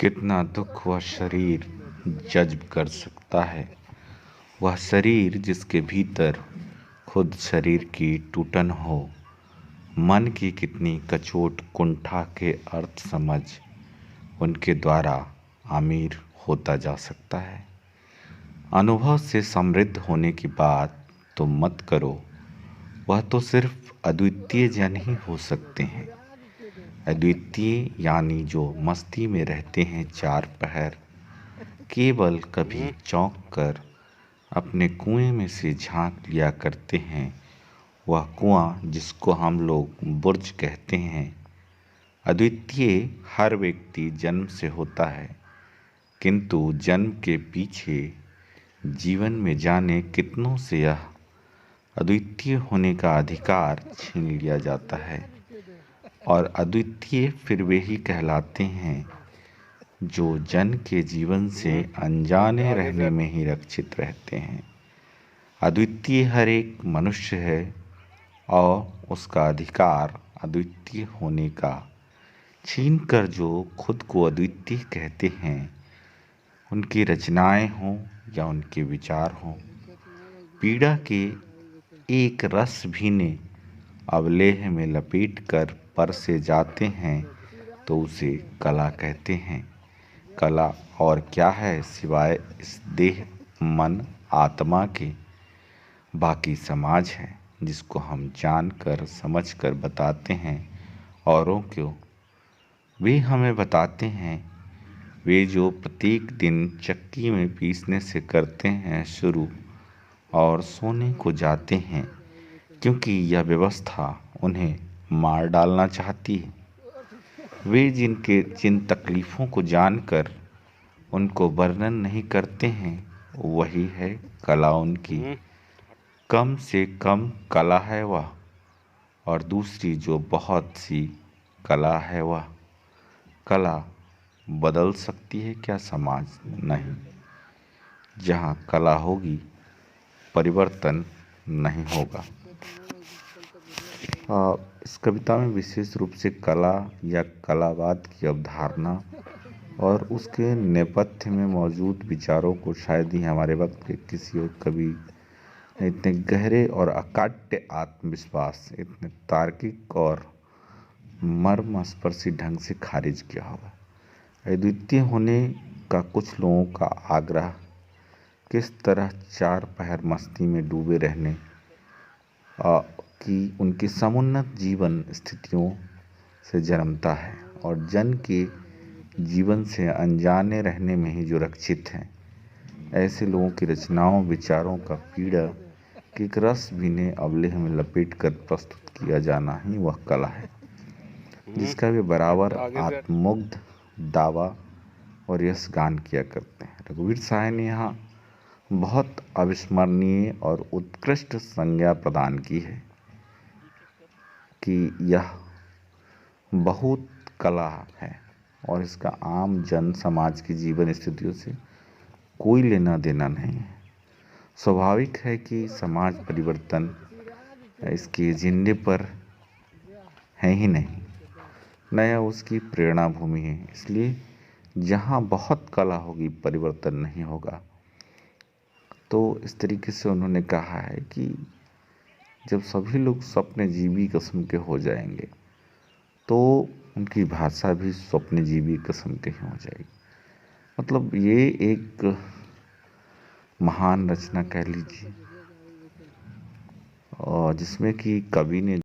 कितना दुख वह शरीर जज्ब कर सकता है, वह शरीर जिसके भीतर खुद शरीर की टूटन हो। मन की कितनी कचोट कुंठा के अर्थ समझ उनके द्वारा आमिर होता जा सकता है। अनुभव से समृद्ध होने की बात तो मत करो, वह तो सिर्फ अद्वितीय जन ही हो सकते हैं। अद्वितीय यानी जो मस्ती में रहते हैं चार पहर, केवल कभी चौंक कर अपने कुएं में से झांक लिया करते हैं। वह कुआं जिसको हम लोग बुर्ज कहते हैं। अद्वितीय हर व्यक्ति जन्म से होता है, किंतु जन्म के पीछे जीवन में जाने कितनों से यह अद्वितीय होने का अधिकार छीन लिया जाता है। और अद्वितीय फिर वे ही कहलाते हैं जो जन के जीवन से अनजाने रहने में ही रक्षित रहते हैं। अद्वितीय हर एक मनुष्य है और उसका अधिकार अद्वितीय होने का छीन कर जो खुद को अद्वितीय कहते हैं, उनकी रचनाएं हों या उनके विचार हों, पीड़ा के एक रस भी ने अवलेह में लपेट कर पर से जाते हैं तो उसे कला कहते हैं। कला और क्या है सिवाय इस देह मन आत्मा के। बाकी समाज है जिसको हम जानकर समझकर बताते हैं औरों को। वे हमें बताते हैं, वे जो प्रत्येक दिन चक्की में पीसने से करते हैं शुरू और सोने को जाते हैं, क्योंकि यह व्यवस्था उन्हें मार डालना चाहती है। वे जिन तकलीफ़ों को जानकर उनको वर्णन नहीं करते हैं, वही है कला उनकी। कम से कम कला है वह, और दूसरी जो बहुत सी कला है वह। कला बदल सकती है क्या समाज? नहीं। जहाँ कला होगी परिवर्तन नहीं होगा। इस कविता में विशेष रूप से कला या कलावाद की अवधारणा और उसके नेपथ्य में मौजूद विचारों को शायद ही हमारे वक्त के किसी और कवि ने इतने गहरे और अकाट्य आत्मविश्वास, इतने तार्किक और मर्मस्पर्शी ढंग से खारिज किया होगा। अद्वितीय होने का कुछ लोगों का आग्रह किस तरह चार पहर मस्ती में डूबे रहने की उनकी समुन्नत जीवन स्थितियों से जन्मता है, और जन के जीवन से अनजाने रहने में ही जो रक्षित हैं। ऐसे लोगों की रचनाओं विचारों का पीड़ा के एक रस भी ने अवलेह में लपेट कर प्रस्तुत किया जाना ही वह कला है, जिसका वे बराबर आत्ममुग्ध दावा और यशगान किया करते हैं। रघुवीर साय ने यहाँ बहुत अविस्मरणीय और उत्कृष्ट संज्ञा प्रदान की है कि यह बहुत कला है और इसका आम जन समाज की जीवन स्थितियों से कोई लेना देना नहीं है। स्वाभाविक है कि समाज परिवर्तन इसके एजेंडे पर है ही नहीं, नया उसकी प्रेरणा भूमि है। इसलिए जहाँ बहुत कला होगी परिवर्तन नहीं होगा। तो इस तरीके से उन्होंने कहा है कि जब सभी लोग स्वप्नजीवी किस्म के हो जाएंगे तो उनकी भाषा भी स्वप्नजीवी किस्म की हो जाएगी। मतलब ये एक महान रचना कह लीजिए, और जिसमें कि कवि ने